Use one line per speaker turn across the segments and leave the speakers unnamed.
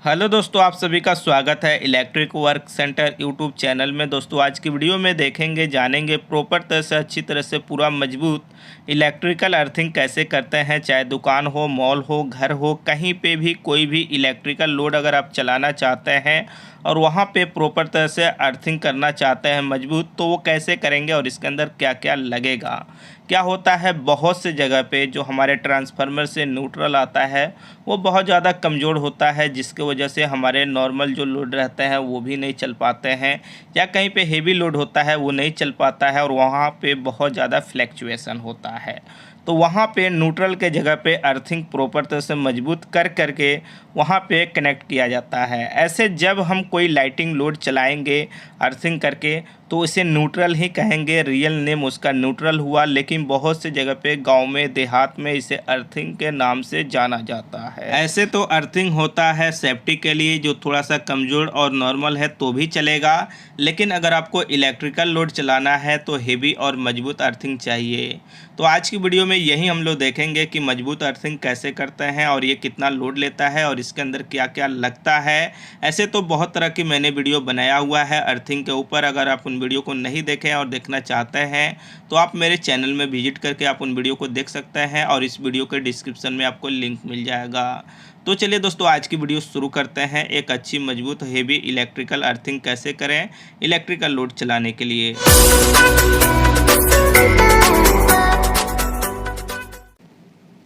Hello दोस्तों, आप सभी का स्वागत है electric work centre YouTube channel में। दोस्तों आज की वीडियो में देखेंगे जानेंगे प्रॉपर तरह से अच्छी तरह से पूरा मजबूत इलेक्ट्रिकल अर्थिंग कैसे करते हैं। चाहे दुकान हो, मॉल हो, घर हो, कहीं पे भी कोई भी इलेक्ट्रिकल लोड अगर आप चलाना चाहते हैं और वहाँ पे प्रॉपर तरह से अर्थिंग करना चाहते हैं मजबूत, तो वो कैसे करेंगे और इसके अंदर क्या क्या लगेगा। क्या होता है, बहुत से जगह पे जो हमारे ट्रांसफार्मर से न्यूट्रल आता है वो बहुत ज़्यादा कमज़ोर होता है, जिसके वजह से हमारे नॉर्मल जो लोड रहते हैं वो भी नहीं चल पाते हैं, या कहीं पे हेवी लोड होता है वो नहीं चल पाता है और वहाँ पे बहुत ज़्यादा फ्लैक्चुएशन होता है। तो वहाँ पे न्यूट्रल के जगह पे अर्थिंग प्रॉपर तरह से मजबूत कर करके वहाँ पे कनेक्ट किया जाता है। ऐसे जब हम कोई लाइटिंग लोड चलाएंगे अर्थिंग करके तो इसे न्यूट्रल ही कहेंगे, रियल नेम उसका न्यूट्रल हुआ, लेकिन बहुत से जगह पे गांव में देहात में इसे अर्थिंग के नाम से जाना जाता है। ऐसे तो अर्थिंग होता है सेफ्टी के लिए, जो थोड़ा सा कमज़ोर और नॉर्मल है तो भी चलेगा, लेकिन अगर आपको इलेक्ट्रिकल लोड चलाना है तो हेवी और मजबूत अर्थिंग चाहिए। तो आज की वीडियो में यही हम लोग देखेंगे कि मजबूत अर्थिंग कैसे करते हैं और ये कितना लोड लेता है और इसके अंदर क्या क्या लगता है। ऐसे तो बहुत तरह की मैंने वीडियो बनाया हुआ है अर्थिंग के ऊपर, अगर आप उन वीडियो को नहीं देखें और देखना चाहते हैं तो आप मेरे चैनल में विजिट करके आप उन वीडियो को देख सकते हैं और इस वीडियो के डिस्क्रिप्शन में आपको लिंक मिल जाएगा। तो चलिए दोस्तों आज की वीडियो शुरू करते हैं। एक अच्छी मजबूत हेवी इलेक्ट्रिकल अर्थिंग कैसे करें इलेक्ट्रिकल लोड चलाने के लिए।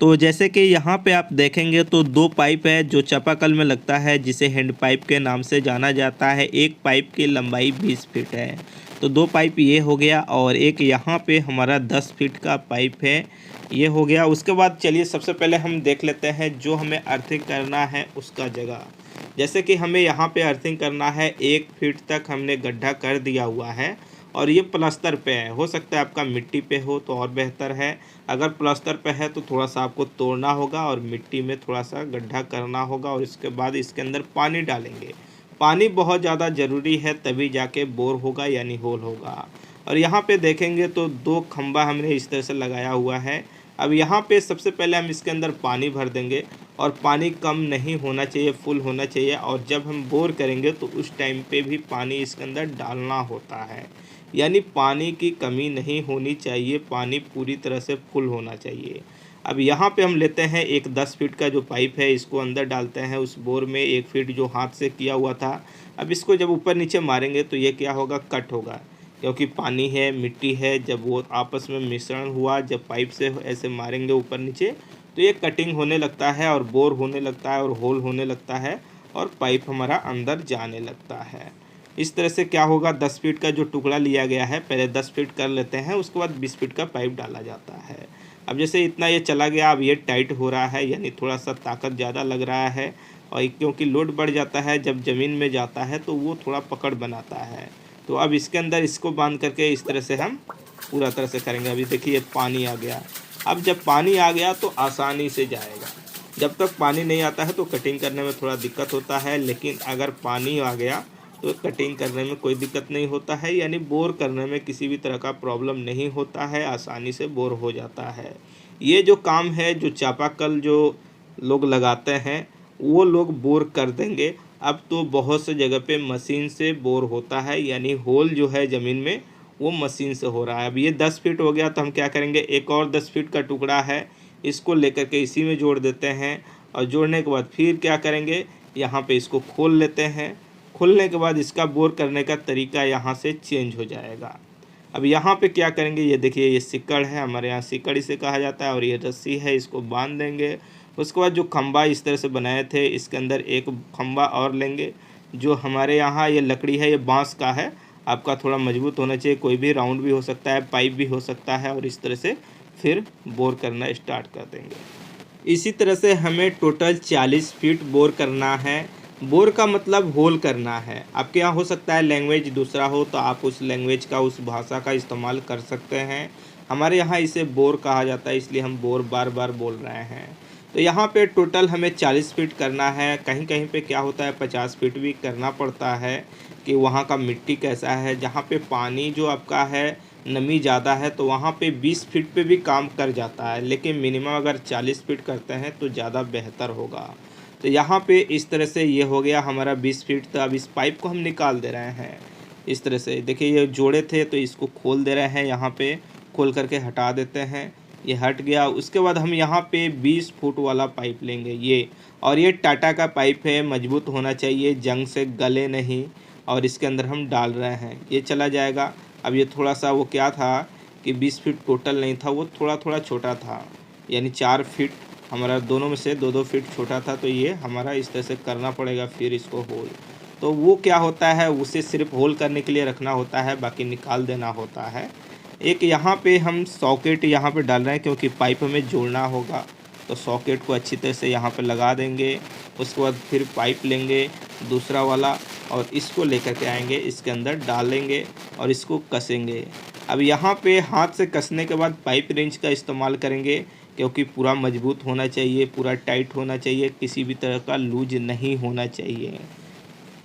तो जैसे कि यहाँ पे आप देखेंगे तो दो पाइप है जो चापाकल में लगता है, जिसे हैंड पाइप के नाम से जाना जाता है। एक पाइप की लंबाई 20 फीट है, तो दो पाइप ये हो गया और एक यहाँ पे हमारा 10 फीट का पाइप है, ये हो गया। उसके बाद चलिए सबसे पहले हम देख लेते हैं जो हमें अर्थिंग करना है उसका जगह। जैसे कि हमें यहाँ पे अर्थिंग करना है 1 फीट तक हमने गड्ढा कर दिया हुआ है और ये प्लास्टर पे है। हो सकता है आपका मिट्टी पे हो तो और बेहतर है, अगर प्लास्टर पे है तो थोड़ा सा आपको तोड़ना होगा और मिट्टी में थोड़ा सा गड्ढा करना होगा और इसके बाद इसके अंदर पानी डालेंगे। पानी बहुत ज़्यादा ज़रूरी है, तभी जाके बोर होगा यानी होल होगा। और यहाँ पे देखेंगे तो 2 खंबा हमने इस तरह से लगाया हुआ है। अब यहाँ पे सबसे पहले हम इसके अंदर पानी भर देंगे और पानी कम नहीं होना चाहिए, फुल होना चाहिए। और जब हम बोर करेंगे तो उस टाइम पे भी पानी इसके अंदर डालना होता है, यानी पानी की कमी नहीं होनी चाहिए, पानी पूरी तरह से फुल होना चाहिए। अब यहाँ पे हम लेते हैं एक 10 फीट का जो पाइप है, इसको अंदर डालते हैं उस बोर में। 1 फीट जो हाथ से किया हुआ था, अब इसको जब ऊपर नीचे मारेंगे तो ये क्या होगा, कट होगा, क्योंकि पानी है मिट्टी है, जब वो आपस में मिश्रण हुआ, जब पाइप से ऐसे मारेंगे ऊपर नीचे तो ये कटिंग होने लगता है और बोर होने लगता है और होल होने लगता है और पाइप हमारा अंदर जाने लगता है। इस तरह से क्या होगा, 10 फीट का जो टुकड़ा लिया गया है पहले 10 फीट कर लेते हैं, उसके बाद 20 फीट का पाइप डाला जाता है। अब जैसे इतना ये चला गया, अब ये टाइट हो रहा है, यानी थोड़ा सा ताकत ज़्यादा लग रहा है और क्योंकि लोड बढ़ जाता है जब ज़मीन में जाता है तो वो थोड़ा पकड़ बनाता है। तो अब इसके अंदर इसको बांध करके इस तरह से हम पूरा तरह से करेंगे। अभी देखिए पानी आ गया, अब जब पानी आ गया तो आसानी से जाएगा। जब तक पानी नहीं आता है तो कटिंग करने में थोड़ा दिक्कत होता है, लेकिन अगर पानी आ गया तो कटिंग करने में कोई दिक्कत नहीं होता है, यानी बोर करने में किसी भी तरह का प्रॉब्लम नहीं होता है, आसानी से बोर हो जाता है। ये जो काम है जो चापाकल जो लोग लगाते हैं वो लोग बोर कर देंगे। अब तो बहुत से जगह पे मशीन से बोर होता है, यानी होल जो है ज़मीन में वो मशीन से हो रहा है। अब ये 10 फीट हो गया तो हम क्या करेंगे, एक और 10 फीट का टुकड़ा है, इसको लेकर के इसी में जोड़ देते हैं और जोड़ने के बाद फिर क्या करेंगे, यहाँ पे इसको खोल लेते हैं। खोलने के बाद इसका बोर करने का तरीका यहाँ से चेंज हो जाएगा। अब यहाँ पे क्या करेंगे, ये देखिए ये सिक्कड़ है, हमारे यहाँ सिक्कड़ इसे कहा जाता है, और ये रस्सी है, इसको बांध देंगे। उसके बाद जो खंबा इस तरह से बनाए थे इसके अंदर एक खंबा और लेंगे। जो हमारे यहाँ ये लकड़ी है ये बांस का है, आपका थोड़ा मजबूत होना चाहिए, कोई भी राउंड भी हो सकता है, पाइप भी हो सकता है, और इस तरह से फिर बोर करना स्टार्ट कर देंगे। इसी तरह से हमें टोटल 40 फीट बोर करना है। बोर का मतलब होल करना है। आपके यहाँ हो सकता है लैंग्वेज दूसरा हो तो आप उस लैंग्वेज का, उस भाषा का इस्तेमाल कर सकते हैं। हमारे यहाँ इसे बोर कहा जाता है, इसलिए हम बोर बार बार बोल रहे हैं। तो यहाँ पे टोटल हमें 40 फीट करना है। कहीं कहीं पे क्या होता है 50 फीट भी करना पड़ता है कि वहाँ का मिट्टी कैसा है। जहाँ पे पानी जो आपका है नमी ज़्यादा है तो वहाँ पे 20 फीट पे भी काम कर जाता है, लेकिन मिनिमम अगर 40 फीट करते हैं तो ज़्यादा बेहतर होगा। तो तो यहाँ पे इस तरह से ये हो गया हमारा 20 फीट। तो अब इस पाइप को हम निकाल दे रहे हैं इस तरह से। देखिए ये जोड़े थे तो इसको खोल दे रहे हैं, यहाँ पे खोल करके हटा देते हैं, ये हट गया। उसके बाद हम यहाँ पे 20 फुट वाला पाइप लेंगे ये, और ये टाटा का पाइप है, मजबूत होना चाहिए, जंग से गले नहीं। और इसके अंदर हम डाल रहे हैं, ये चला जाएगा। अब ये थोड़ा सा वो क्या था कि 20 फीट टोटल नहीं था, वो थोड़ा थोड़ा छोटा था, यानी 4 फीट हमारा दोनों में से 2-2 फीट छोटा था। तो ये हमारा इस तरह से करना पड़ेगा फिर इसको होल। तो वो क्या होता है, उसे सिर्फ होल करने के लिए रखना होता है, बाकी निकाल देना होता है। एक यहाँ पे हम सॉकेट यहाँ पे डाल रहे हैं क्योंकि पाइप हमें जोड़ना होगा, तो सॉकेट को अच्छी तरह से यहाँ पे लगा देंगे। उसके बाद फिर पाइप लेंगे दूसरा वाला और इसको लेकर के आएंगे, इसके अंदर डालेंगे और इसको कसेंगे। अब यहाँ पे हाथ से कसने के बाद पाइप रेंच का इस्तेमाल करेंगे क्योंकि पूरा मजबूत होना चाहिए, पूरा टाइट होना चाहिए, किसी भी तरह का लूज नहीं होना चाहिए।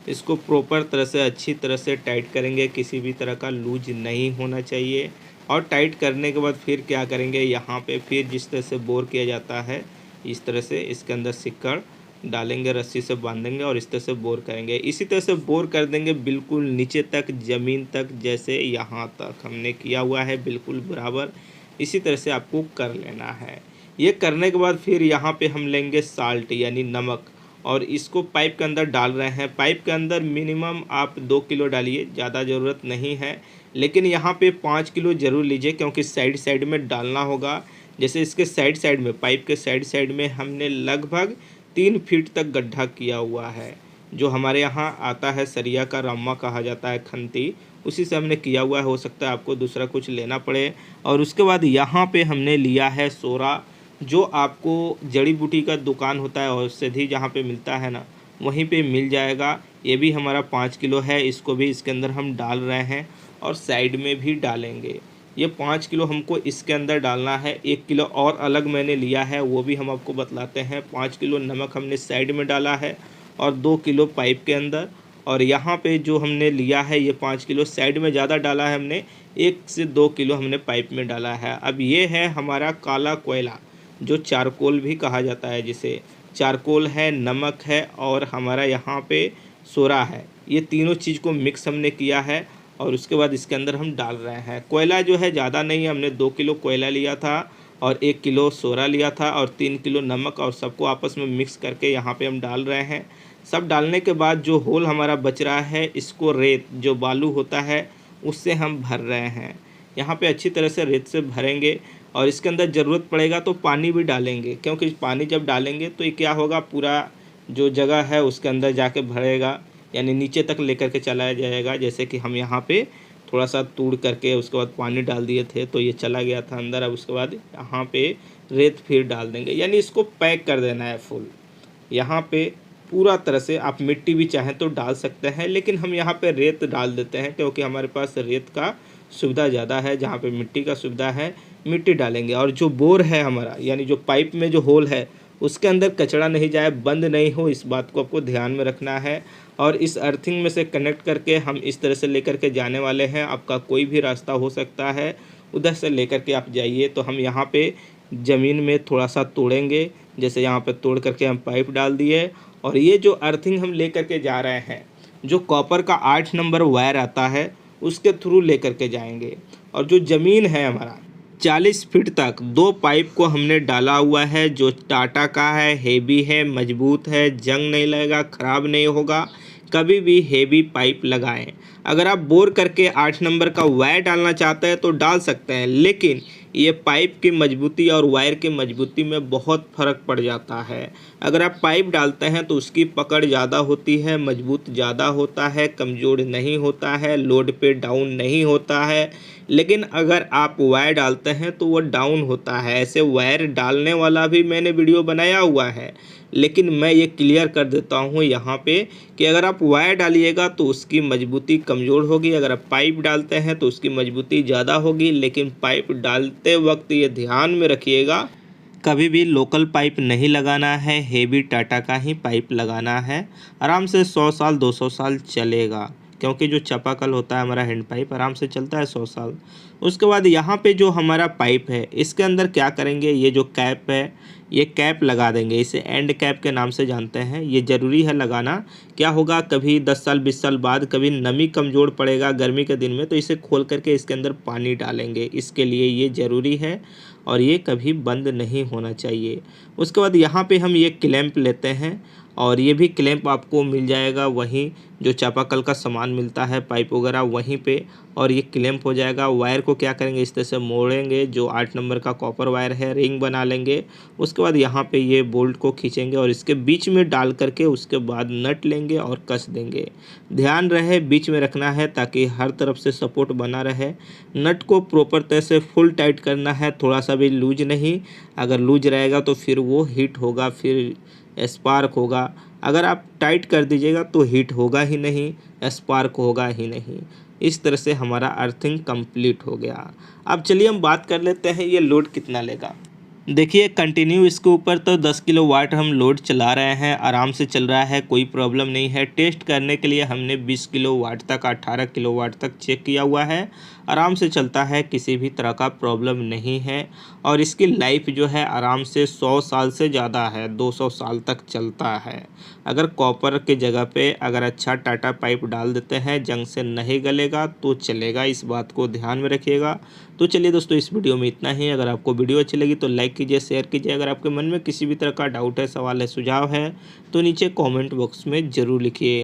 इसको प्रॉपर तरह से अच्छी तरह से टाइट करेंगे, किसी भी तरह का लूज नहीं होना चाहिए। और टाइट करने के बाद फिर क्या करेंगे, यहाँ पे फिर जिस तरह से बोर किया जाता है इस तरह से इसके अंदर सिक्कड़ डालेंगे, रस्सी से बांधेंगे और इस तरह से बोर करेंगे। इसी तरह से बोर कर देंगे बिल्कुल नीचे तक, ज़मीन तक, जैसे यहाँ तक हमने किया हुआ है बिल्कुल बराबर। इसी तरह से आपको कर लेना है। ये करने के बाद फिर यहाँ पे हम लेंगे साल्ट यानी नमक और इसको पाइप के अंदर डाल रहे हैं। पाइप के अंदर मिनिमम आप 2 किलो डालिए, ज़्यादा ज़रूरत नहीं है, लेकिन यहाँ पे 5 किलो ज़रूर लीजिए क्योंकि साइड साइड में डालना होगा। जैसे इसके साइड साइड में, पाइप के साइड साइड में हमने लगभग 3 फीट तक गड्ढा किया हुआ है। जो हमारे यहाँ आता है सरिया का रामा कहा जाता है, खंती, उसी से हमने किया हुआ है। हो सकता है आपको दूसरा कुछ लेना पड़े। और उसके बाद यहाँ पे हमने लिया है सोरा, जो आपको जड़ी बूटी का दुकान होता है औषधि जहाँ पे मिलता है ना, वहीं पे मिल जाएगा। ये भी हमारा 5 किलो है, इसको भी इसके अंदर हम डाल रहे हैं और साइड में भी डालेंगे। ये 5 किलो हमको इसके अंदर डालना है। 1 किलो और अलग मैंने लिया है, वो भी हम आपको बतलाते हैं। 5 किलो नमक हमने साइड में डाला है और 2 किलो पाइप के अंदर। और यहाँ पे जो हमने लिया है ये 5 किलो साइड में ज़्यादा डाला है हमने, 1 से 2 किलो हमने पाइप में डाला है। अब ये है हमारा काला कोयला, जो चारकोल भी कहा जाता है, जिसे चारकोल है, नमक है और हमारा यहाँ पे सोरा है। ये तीनों चीज़ को मिक्स हमने किया है और उसके बाद इसके अंदर हम डाल रहे हैं। कोयला जो है ज़्यादा नहीं है, हमने 2 किलो कोयला लिया था और 1 किलो सोरा लिया था और 3 किलो नमक, और सबको आपस में मिक्स करके यहाँ पे हम डाल रहे हैं। सब डालने के बाद जो होल हमारा बच रहा है, इसको रेत जो बालू होता है उससे हम भर रहे हैं। यहाँ पे अच्छी तरह से रेत से भरेंगे और इसके अंदर ज़रूरत पड़ेगा तो पानी भी डालेंगे, क्योंकि पानी जब डालेंगे तो ये क्या होगा, पूरा जो जगह है उसके अंदर जाके भरेगा, यानी नीचे तक लेकर के चलाया जाएगा। जैसे कि हम यहाँ पे थोड़ा सा तोड़ करके उसके बाद पानी डाल दिए थे तो ये चला गया था अंदर। अब उसके बाद यहाँ पे रेत फिर डाल देंगे, यानी इसको पैक कर देना है फुल। यहाँ पे पूरा तरह से आप मिट्टी भी चाहें तो डाल सकते हैं, लेकिन हम यहाँ पे रेत डाल देते हैं क्योंकि हमारे पास रेत का सुविधा ज़्यादा है। जहाँ पे मिट्टी का सुविधा है मिट्टी डालेंगे। और जो बोर है हमारा, यानी जो पाइप में जो होल है, उसके अंदर कचरा नहीं जाए, बंद नहीं हो, इस बात को आपको ध्यान में रखना है। और इस अर्थिंग में से कनेक्ट करके हम इस तरह से लेकर के जाने वाले हैं। आपका कोई भी रास्ता हो सकता है, उधर से लेकर के आप जाइए। तो हम यहाँ पे ज़मीन में थोड़ा सा तोड़ेंगे, जैसे यहाँ पे तोड़ करके हम पाइप डाल दिए। और ये जो अर्थिंग हम लेकर के जा रहे हैं, जो कॉपर का 8 नंबर वायर आता है उसके थ्रू लेकर के जाएंगे। और जो ज़मीन है हमारा 40 फीट तक 2 पाइप को हमने डाला हुआ है, जो टाटा का है, हेवी है, मजबूत है, जंग नहीं लगेगा, ख़राब नहीं होगा। कभी भी हेवी पाइप लगाएं। अगर आप बोर करके 8 नंबर का वायर डालना चाहते हैं तो डाल सकते हैं, लेकिन ये पाइप की मजबूती और वायर की मजबूती में बहुत फ़र्क पड़ जाता है। अगर आप पाइप डालते हैं तो उसकी पकड़ ज़्यादा होती है, मजबूत ज़्यादा होता है, कमज़ोर नहीं होता है, लोड पे डाउन नहीं होता है। लेकिन अगर आप वायर डालते हैं तो वो डाउन होता है। ऐसे वायर डालने वाला भी मैंने वीडियो बनाया हुआ है, लेकिन मैं ये क्लियर कर देता हूँ यहाँ पे कि अगर आप वायर डालिएगा तो उसकी मजबूती कमज़ोर होगी, अगर आप पाइप डालते हैं तो उसकी मजबूती ज़्यादा होगी। लेकिन पाइप डालते वक्त ये ध्यान में रखिएगा, कभी भी लोकल पाइप नहीं लगाना है, हेवी टाटा का ही पाइप लगाना है। आराम से 100 साल 200 साल चलेगा, क्योंकि जो चापाकल होता है हमारा हैंड पाइप आराम से चलता है 100 साल। उसके बाद यहाँ पे जो हमारा पाइप है इसके अंदर क्या करेंगे, ये जो कैप है ये कैप लगा देंगे, इसे एंड कैप के नाम से जानते हैं। ये ज़रूरी है लगाना। क्या होगा, कभी 10 साल 20 साल बाद कभी नमी कमज़ोर पड़ेगा गर्मी के दिन में, तो इसे खोल करके इसके अंदर पानी डालेंगे, इसके लिए ये ज़रूरी है और ये कभी बंद नहीं होना चाहिए। उसके बाद यहाँ पे हम ये क्लैंप लेते हैं और ये भी क्लैंप आपको मिल जाएगा वहीं जो चापाकल का सामान मिलता है पाइप वगैरह वहीं पे, और ये क्लैंप हो जाएगा। वायर को क्या करेंगे, इस तरह से मोड़ेंगे, जो 8 नंबर का कॉपर वायर है रिंग बना लेंगे। उसके बाद यहाँ पे ये बोल्ट को खींचेंगे और इसके बीच में डाल करके उसके बाद नट लेंगे और कस देंगे। ध्यान रहे बीच में रखना है ताकि हर तरफ से सपोर्ट बना रहे। नट को प्रॉपर तरह से फुल टाइट करना है, थोड़ा सा भी लूज नहीं। अगर लूज रहेगा तो फिर वो हीट होगा, फिर स्पार्क होगा। अगर आप टाइट कर दीजिएगा तो हीट होगा ही नहीं, स्पार्क होगा ही नहीं। इस तरह से हमारा अर्थिंग कंप्लीट हो गया। अब चलिए हम बात कर लेते हैं ये लोड कितना लेगा। देखिए कंटिन्यू इसके ऊपर तो 10 किलोवाट हम लोड चला रहे हैं, आराम से चल रहा है, कोई प्रॉब्लम नहीं है। टेस्ट करने के लिए हमने 20 किलोवाट तक 18 किलोवाट तक चेक किया हुआ है, आराम से चलता है, किसी भी तरह का प्रॉब्लम नहीं है। और इसकी लाइफ जो है आराम से 100 साल से ज़्यादा है, 200 साल तक चलता है। अगर कॉपर के जगह पे अगर अच्छा टाटा पाइप डाल देते हैं, जंग से नहीं गलेगा तो चलेगा, इस बात को ध्यान में रखिएगा। तो चलिए दोस्तों इस वीडियो में इतना ही। अगर आपको वीडियो अच्छी लगी तो लाइक कीजिए, शेयर कीजिए। अगर आपके मन में किसी भी तरह का डाउट है, सवाल है, सुझाव है तो नीचे कमेंट बॉक्स में ज़रूर लिखिए।